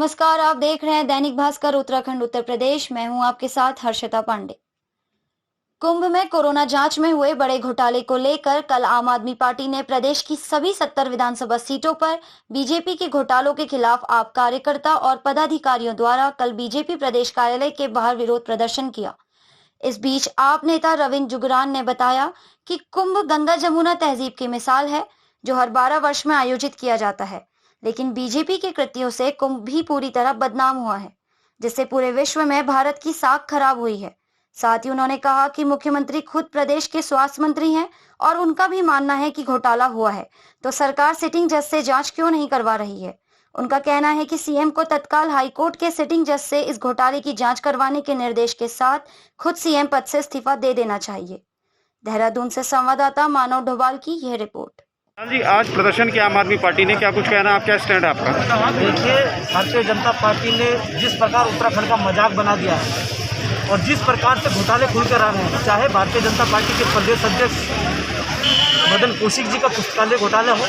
नमस्कार, आप देख रहे हैं दैनिक भास्कर उत्तराखंड उत्तर प्रदेश। मैं हूं आपके साथ हर्षिता पांडे। कुंभ में कोरोना जांच में हुए बड़े घोटाले को लेकर कल आम आदमी पार्टी ने प्रदेश की सभी 70 विधानसभा सीटों पर बीजेपी के घोटालों के खिलाफ आप कार्यकर्ता और पदाधिकारियों द्वारा कल बीजेपी प्रदेश कार्यालय के बाहर विरोध प्रदर्शन किया। इस बीच आप नेता रविंद्र जुगरान ने बताया कि कुंभ गंगा जमुना तहजीब की मिसाल है, जो हर 12 वर्ष में आयोजित किया जाता है, लेकिन बीजेपी के कृत्यों से कुंभ भी पूरी तरह बदनाम हुआ है, जिससे पूरे विश्व में भारत की साख खराब हुई है। साथ ही उन्होंने कहा कि मुख्यमंत्री खुद प्रदेश के स्वास्थ्य मंत्री हैं और उनका भी मानना है कि घोटाला हुआ है, तो सरकार सिटिंग जज से जांच क्यों नहीं करवा रही है। उनका कहना है कि सीएम को तत्काल हाईकोर्ट के सिटिंग जज से इस घोटाले की जांच करवाने के निर्देश के साथ खुद सीएम पद से इस्तीफा दे देना चाहिए। देहरादून से संवाददाता मानव डोभाल की यह रिपोर्ट। जी, आज प्रदर्शन किया आम आदमी पार्टी ने, क्या कुछ कहना, आप क्या स्टैंड है आपका? देखिए, भारतीय जनता पार्टी ने जिस प्रकार उत्तराखंड का मजाक बना दिया है और जिस प्रकार से घोटाले खुलकर आ रहे हैं, चाहे भारतीय जनता पार्टी के प्रदेश अध्यक्ष मदन कौशिक जी का पुस्तकालय घोटाला हो,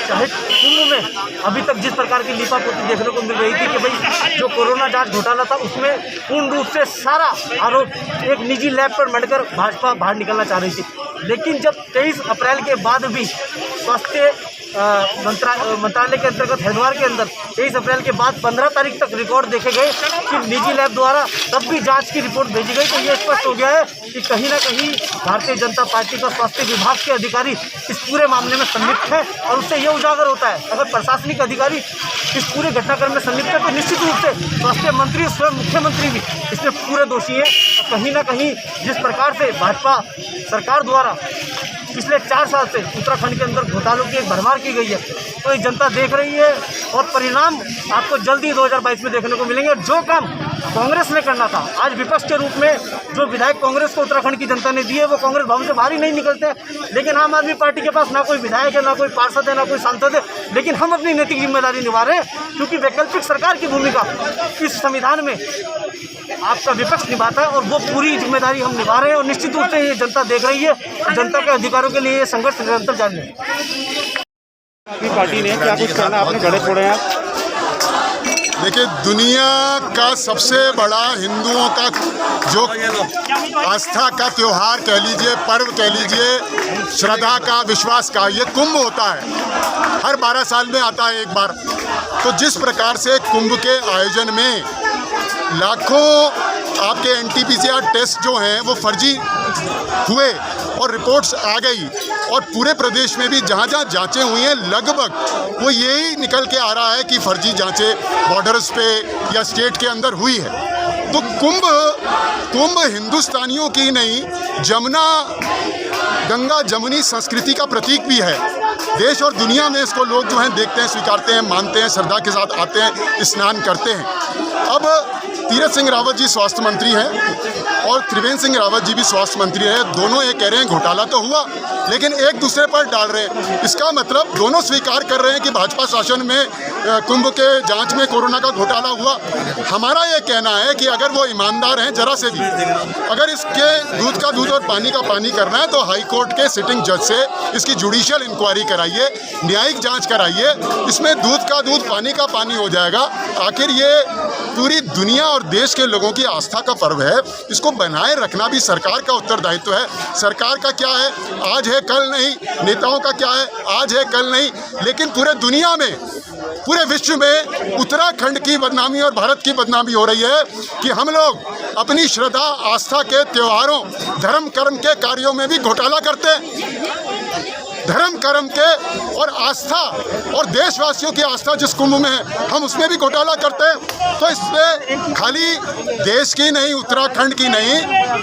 चाहे कुंभ में अभी तक जिस प्रकार की लीपापोती देखने को मिल रही थी कि भाई जो कोरोना जांच घोटाला था उसमें पूर्ण रूप से सारा आरोप एक निजी लैब पर मंडकर भाजपा बाहर निकलना चाह रही थी। लेकिन जब 23 अप्रैल के बाद भी स्वास्थ्य मंत्रालय के अंतर्गत हरिद्वार के अंदर 23 अप्रैल के बाद 15 तारीख तक रिकॉर्ड देखे गए कि निजी लैब द्वारा तब भी जांच की रिपोर्ट भेजी गई, तो ये स्पष्ट हो गया है कि कहीं ना कहीं भारतीय जनता पार्टी का स्वास्थ्य विभाग के अधिकारी इस पूरे मामले में संलिप्त है। और उससे ये उजागर होता है, अगर प्रशासनिक अधिकारी इस पूरे घटनाक्रम में संलिप्त है तो निश्चित रूप से स्वास्थ्य मंत्री, स्वयं मुख्यमंत्री भी इसमें पूरे दोषी है। कहीं ना कहीं जिस प्रकार से भाजपा सरकार द्वारा पिछले 4 साल से उत्तराखंड के अंदर घोटालों की एक भरमार की गई है, तो ये जनता देख रही है और परिणाम आपको जल्दी 2022 में देखने को मिलेंगे। जो काम कांग्रेस ने करना था, आज विपक्ष के रूप में जो विधायक कांग्रेस को उत्तराखंड की जनता ने दिए वो कांग्रेस भवन से बाहर ही नहीं निकलते, लेकिन आम आदमी पार्टी के पास ना कोई विधायक है, ना कोई पार्षद है, ना कोई सांसद है, लेकिन हम अपनी नैतिक जिम्मेदारी निभा रहे हैं, क्योंकि वैकल्पिक सरकार की भूमिका इस संविधान में आपका विपक्ष निभाता है और वो पूरी जिम्मेदारी हम निभा रहे हैं। और निश्चित रूप से ये जनता देख रही है और जनता के अधिकारों के लिए ये संघर्ष निरंतर जारी है। पार्टी ने क्या कुछ कहना, आपने गले फोड़े हैं? देखिए, दुनिया का सबसे बड़ा हिंदुओं का जो आस्था का त्योहार कह लीजिए, पर्व कह लीजिए, श्रद्धा का, विश्वास का, ये कुंभ होता है। हर 12 साल में आता है एक बार। तो जिस प्रकार से कुंभ के आयोजन में लाखों आपके एनटीपीसीआर टेस्ट जो हैं वो फर्जी हुए और रिपोर्ट्स आ गई, और पूरे प्रदेश में भी जहाँ जहाँ जांचें हुई हैं लगभग वो यही निकल के आ रहा है कि फर्जी जांचें बॉर्डर्स पे या स्टेट के अंदर हुई है। तो कुंभ हिंदुस्तानियों की नहीं, गंगा जमुनी संस्कृति का प्रतीक भी है। देश और दुनिया में इसको लोग जो हैं देखते हैं, स्वीकारते हैं, मानते हैं, श्रद्धा के साथ आते हैं, स्नान करते हैं। अब तीरथ सिंह रावत जी स्वास्थ्य मंत्री हैं और त्रिवेंद्र सिंह रावत जी भी स्वास्थ्य मंत्री हैं। दोनों ये कह रहे हैं घोटाला तो हुआ, लेकिन एक दूसरे पर डाल रहे हैं। इसका मतलब दोनों स्वीकार कर रहे हैं कि भाजपा शासन में कुंभ के जांच में कोरोना का घोटाला हुआ। हमारा ये कहना है कि अगर वो ईमानदार हैं जरा से भी, अगर इसके दूध का दूध और पानी का पानी करना है तो हाई कोर्ट के सिटिंग जज से इसकी जुडिशियल इंक्वायरी कराइए, न्यायिक जांच कराइए, इसमें दूध का दूध पानी का पानी हो जाएगा। आखिर ये पूरी दुनिया और देश के लोगों की आस्था का पर्व है, इसको बनाए रखना भी सरकार का उत्तरदायित्व है। सरकार का क्या है, आज है कल नहीं, नेताओं का क्या है, आज है कल नहीं, लेकिन पूरे दुनिया में, पूरे विश्व में उत्तराखंड की बदनामी और भारत की बदनामी हो रही है कि हम लोग अपनी श्रद्धा आस्था के त्योहारों, धर्म कर्म के कार्यों में भी घोटाला करते हैं। धर्म कर्म के और आस्था और देशवासियों की आस्था जिस कुंभ में है, हम उसमें भी घोटाला करते हैं। तो इसमें खाली देश की नहीं, उत्तराखंड की नहीं,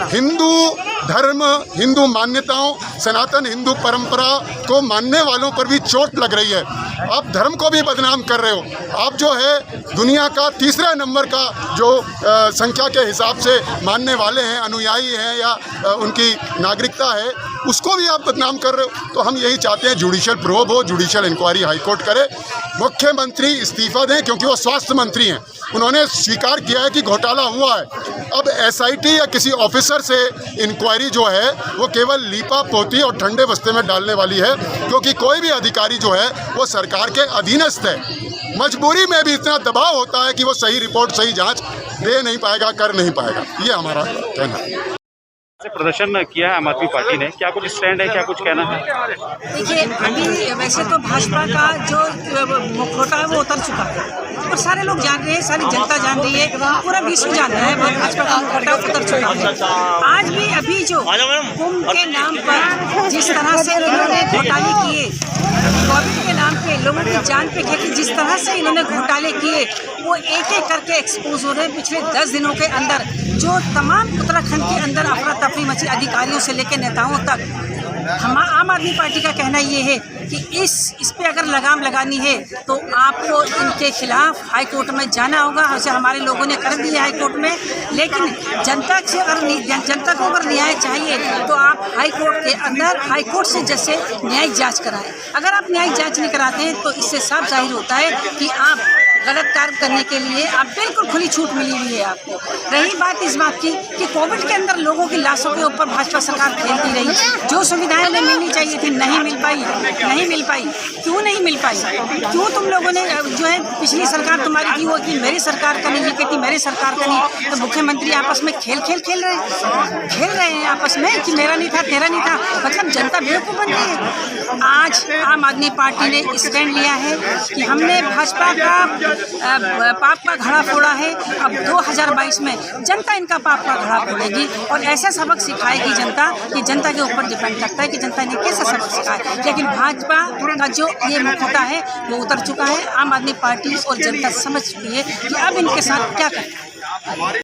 हिंदू धर्म, हिंदू मान्यताओं, सनातन हिंदू परंपरा को मानने वालों पर भी चोट लग रही है। आप धर्म को भी बदनाम कर रहे हो। आप जो है दुनिया का तीसरा नंबर का जो संख्या के हिसाब से मानने वाले हैं, अनुयायी हैं या उनकी नागरिकता है, उसको भी आप बदनाम कर रहे हो। तो हम यही चाहते हैं जुडिशियल प्रोब हो, जुडिशियल इंक्वायरी हाईकोर्ट करे, मुख्यमंत्री इस्तीफा दें क्योंकि वो स्वास्थ्य मंत्री हैं। उन्होंने स्वीकार किया है कि घोटाला हुआ है। अब एसआईटी या किसी ऑफिसर से इंक्वायरी जो है वो केवल लीपा पोती और ठंडे बस्ते में डालने वाली है, क्योंकि कोई भी अधिकारी जो है वो सरकार के अधीनस्थ है। मजबूरी में भी इतना दबाव होता है कि वो सही रिपोर्ट, सही जांच दे नहीं पाएगा, कर नहीं पाएगा। ये हमारा कहना है। प्रदर्शन किया है आम आदमी पार्टी ने, क्या कुछ स्टैंड है, क्या कुछ कहना है? देखिए, अभी वैसे तो भाजपा का जो मुखौटा है वो उतर चुका है और सारे लोग जान रहे हैं, सारी जनता जान रही है, पूरा विश्व जान रहा है भाजपा का मुखौटा उतर चुका है। आज भी अभी जो कुंभ के नाम पर जिस तरह से इन्होंने घोटाले किए, कोविड के नाम पे लोगों की जान पे खेती जिस तरह से इन्होंने घोटाले किए, वो एक एक करके एक्सपोज हो रहे हैं। पिछले 10 दिनों के अंदर जो तमाम उत्तराखंड के अंदर अफरा तफरी मची, अधिकारियों से लेकर नेताओं तक, हम आम आदमी पार्टी का कहना ये है कि इस पे अगर लगाम लगानी है तो आपको इनके खिलाफ हाई कोर्ट में जाना होगा। वैसे हमारे लोगों ने कर दिया हाई कोर्ट में, लेकिन जनता को अगर न्याय चाहिए तो आप हाई कोर्ट के अंदर हाई कोर्ट से जैसे न्यायिक जांच कराएं। अगर आप न्यायिक जांच नहीं कराते हैं तो इससे साफ जाहिर होता है कि आप गलत कार्य करने के लिए आप बिल्कुल खुली छूट मिली हुई है आपको। रही बात इस बात की कि कोविड के अंदर लोगों की लाशों के ऊपर भाजपा सरकार खेलती रही, जो सुविधाएं उन्हें मिलनी चाहिए थी नहीं मिल पाई। क्यों नहीं मिल पाई? क्यों तुम लोगों ने जो है पिछली सरकार तुम्हारी की वो कि मेरी सरकार का नहीं, ये कहती मेरी सरकार का नहीं, तो मुख्यमंत्री आपस में खेल रहे हैं आपस में कि मेरा नहीं था, तेरा नहीं था, मतलब जनता बेवकूफ़ बन गई है। आज आम आदमी पार्टी ने स्टैंड लिया है कि हमने भाजपा का पाप का घड़ा फोड़ा है। अब 2022 में जनता इनका पाप का घड़ा फोड़ेगी और ऐसा सबक सिखाएगी जनता कि जनता के ऊपर डिपेंड करता है कि जनता ने कैसा सबक सिखाया। लेकिन भाजपा का जो ये मुखौटा है वो उतर चुका है। आम आदमी पार्टी और जनता समझ चुकी है कि अब इनके साथ क्या करें।